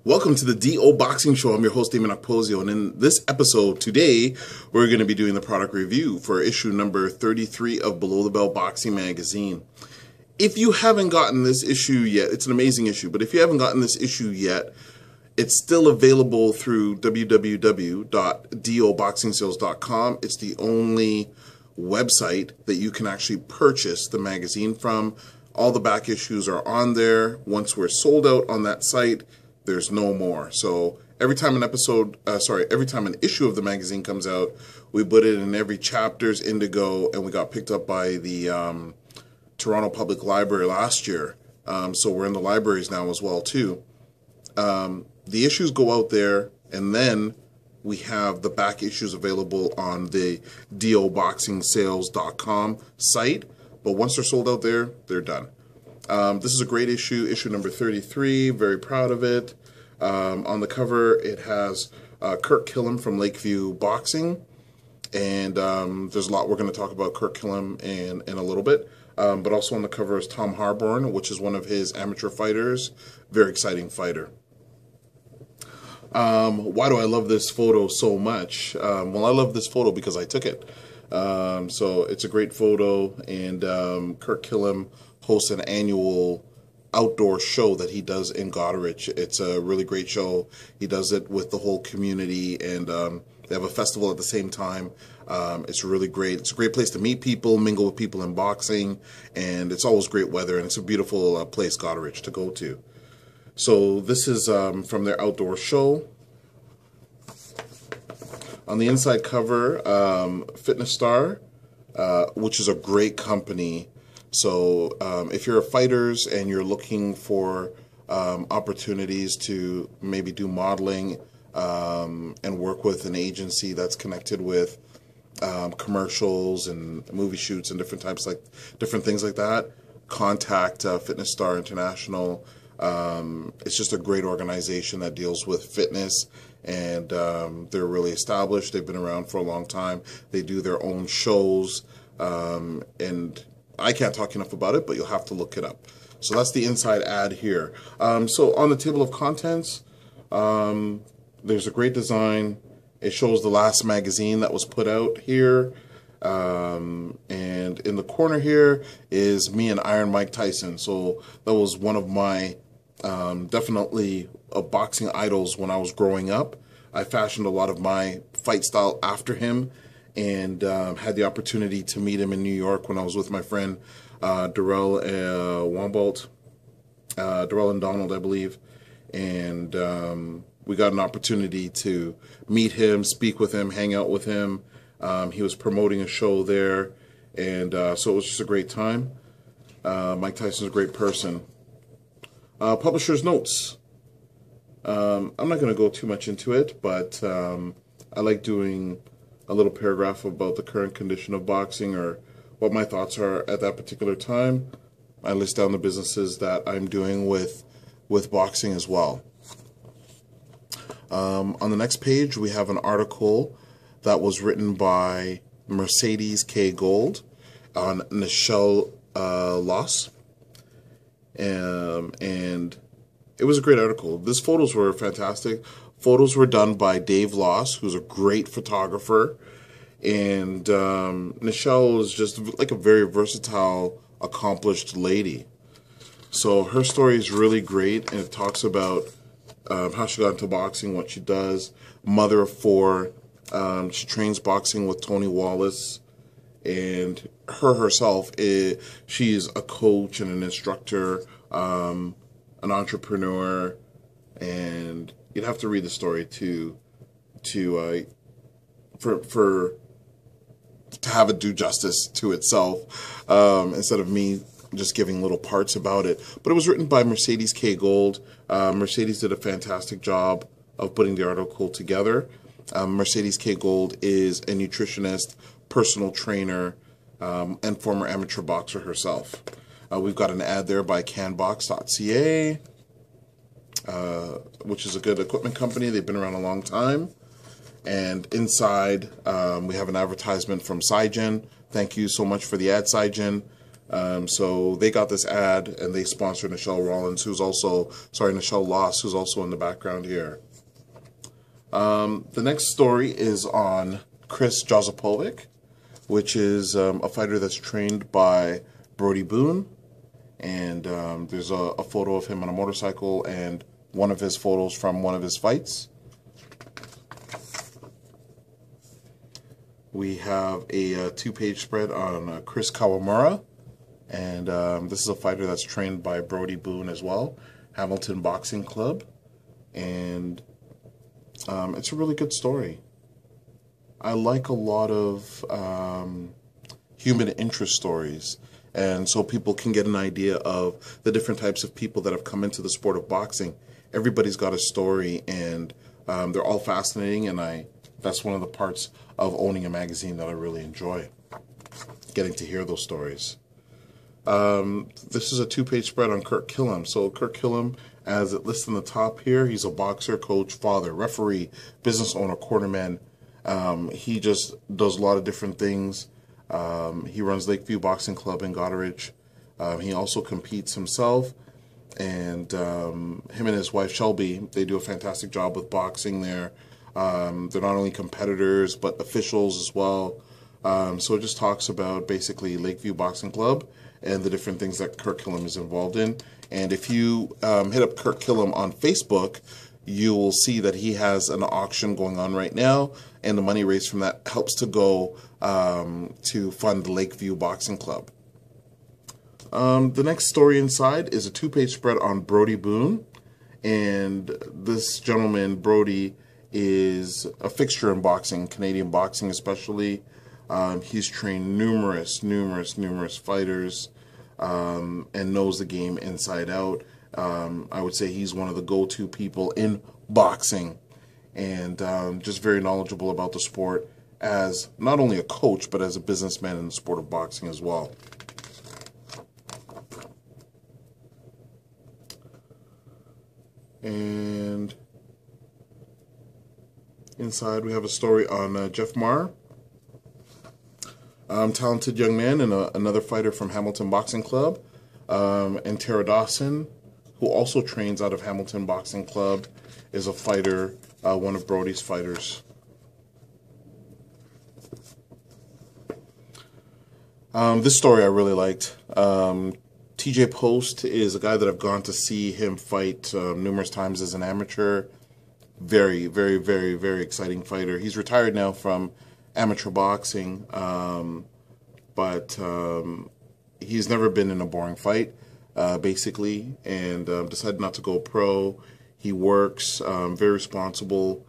Welcome to the DO Boxing Show. I'm your host, Dameon Okposio, and in this episode today, we're going to be doing the product review for issue number 33 of Below the Belt Boxing Magazine. If you haven't gotten this issue yet, it's an amazing issue, but if you haven't gotten this issue yet, it's still available through www.doboxingsales.com. It's the only website that you can actually purchase the magazine from. All the back issues are on there. Once we're sold out on that site, there's no more. So every time every time an issue of the magazine comes out, we put it in every chapter's Indigo, and we got picked up by the Toronto Public Library last year. So we're in the libraries now as well too. The issues go out there, and then we have the back issues available on the doboxingsales.com site. But once they're sold out there, they're done. This is a great issue, issue number 33. Very proud of it. On the cover, it has Kurt Killam from Lakeview Boxing. And there's a lot we're going to talk about Kurt Killam in a little bit. But also on the cover is Tom Harborn, which is one of his amateur fighters. Very exciting fighter. Why do I love this photo so much? Well, I love this photo because I took it. So it's a great photo, and Kurt Killam hosts an annual outdoor show that he does in Goderich. It's a really great show. He does it with the whole community, and they have a festival at the same time. It's really great. It's a great place to meet people, mingle with people in boxing, and it's always great weather, and it's a beautiful place, Goderich, to go to. So this is from their outdoor show. On the inside cover, Fitness Star, which is a great company. So if you're fighters and you're looking for opportunities to maybe do modeling and work with an agency that's connected with commercials and movie shoots and different things like that, contact Fitness Star International. It's just a great organization that deals with fitness, and they're really established. They've been around for a long time. They do their own shows, and I can't talk enough about it, but you'll have to look it up. So that's the inside ad here. So on the table of contents, there's a great design. It shows the last magazine that was put out here. And in the corner here is me and Iron Mike Tyson. So that was one of my definitely boxing idols when I was growing up. I fashioned a lot of my fight style after him, and had the opportunity to meet him in New York when I was with my friend Darrell Wambolt, Darrell and Donald, I believe. And we got an opportunity to meet him, speak with him, hang out with him. He was promoting a show there, and so it was just a great time. Mike Tyson's a great person. Publisher's notes. I'm not going to go too much into it, but I like doing a little paragraph about the current condition of boxing, or what my thoughts are at that particular time. I list down the businesses that I'm doing with boxing as well. On the next page, we have an article that was written by Mercedes K. Gold on Nichelle Loss. And it was a great article. These photos were fantastic. Photos were done by Dave Loss, who's a great photographer. And Nichelle is just like a very versatile, accomplished lady. So her story is really great, and it talks about how she got into boxing, what she does, mother of 4. She trains boxing with Tony Wallace, and herself, she's a coach and an instructor, an entrepreneur, and you'd have to read the story to have it do justice to itself, instead of me just giving little parts about it. But it was written by Mercedes K. Gold. Mercedes did a fantastic job of putting the article together. Mercedes K. Gold is a nutritionist, personal trainer, and former amateur boxer herself. We've got an ad there by canbox.ca, which is a good equipment company. They've been around a long time. And inside, we have an advertisement from Cygen. Thank you so much for the ad, Cygen. So they got this ad, and they sponsored Nichelle Loss, who's also in the background here. The next story is on Chris Jozapovic, which is a fighter that's trained by Brody Boone. And there's a photo of him on a motorcycle and one of his photos from one of his fights. We have a two-page spread on Chris Kawamura. And this is a fighter that's trained by Brody Boone as well, Hamilton Boxing Club. And it's a really good story. I like a lot of human interest stories, and so people can get an idea of the different types of people that have come into the sport of boxing. Everybody's got a story, and they're all fascinating, and that's one of the parts of owning a magazine that I really enjoy, getting to hear those stories. This is a two-page spread on Kurt Killam. So Kurt Killam, as it lists in the top here, he's a boxer, coach, father, referee, business owner, quarterman. He just does a lot of different things. He runs Lakeview Boxing Club in Goderich. He also competes himself, and him and his wife Shelby, they do a fantastic job with boxing there. They're not only competitors but officials as well. So it just talks about basically Lakeview Boxing Club and the different things that Kurt Killam is involved in. And if you hit up Kurt Killam on Facebook, you will see that he has an auction going on right now, and the money raised from that helps to go to fund the Lakeview Boxing Club. The next story inside is a two-page spread on Brody Boone, and this gentleman, Brody, is a fixture in boxing, Canadian boxing especially. He's trained numerous fighters and knows the game inside out. I would say he's one of the go-to people in boxing, and just very knowledgeable about the sport as not only a coach but as a businessman in the sport of boxing as well. And inside we have a story on Jeff Marr. Talented young man and another fighter from Hamilton Boxing Club. And Tara Dawson, who also trains out of Hamilton Boxing Club, is a fighter, one of Brody's fighters. This story I really liked. TJ Post is a guy that I've gone to see him fight numerous times as an amateur. Very exciting fighter. He's retired now from amateur boxing, but he's never been in a boring fight, basically, and decided not to go pro. He works, very responsible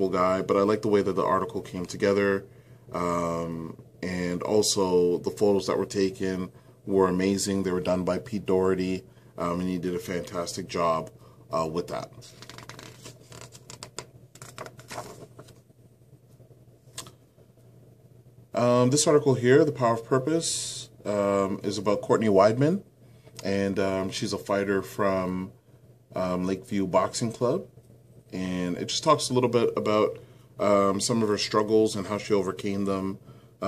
guy, but I like the way that the article came together, and also the photos that were taken were amazing. They were done by Pete Doherty, and he did a fantastic job with that. This article here, The Power of Purpose, is about Courtney Weidman, and she's a fighter from Lakeview Boxing Club, and it just talks a little bit about some of her struggles and how she overcame them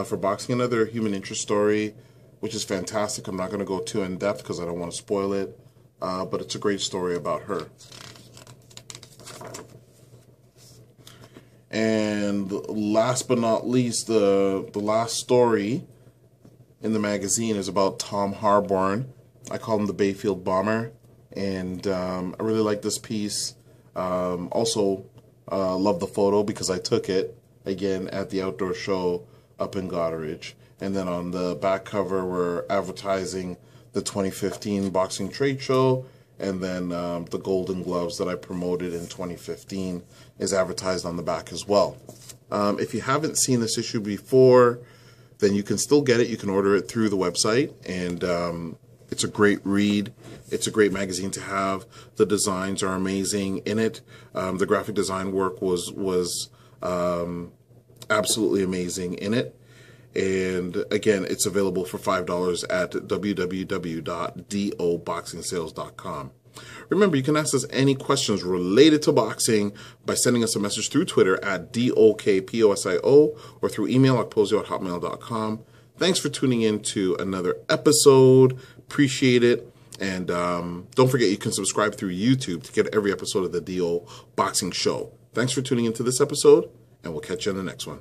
for boxing. Another human interest story, which is fantastic. I'm not going to go too in depth because I don't want to spoil it, but it's a great story about her. And last but not least, the last story in the magazine is about Tom Harborn. I call him the Bayfield Bomber, and I really like this piece. Also, love the photo because I took it, again, at the outdoor show up in Goderich. And then on the back cover, we're advertising the 2015 boxing trade show, and then the Golden Gloves that I promoted in 2015 is advertised on the back as well. If you haven't seen this issue before, then you can still get it. You can order it through the website, and it's a great read. It's a great magazine to have. The designs are amazing in it. The graphic design work was absolutely amazing in it. And again, it's available for $5 at www.doboxingsales.com. Remember, you can ask us any questions related to boxing by sending us a message through Twitter at DOKPOSIO or through email okposio@hotmail.com. Thanks for tuning in to another episode. Appreciate it. And don't forget, you can subscribe through YouTube to get every episode of the DO Boxing Show. Thanks for tuning into this episode, and we'll catch you on the next one.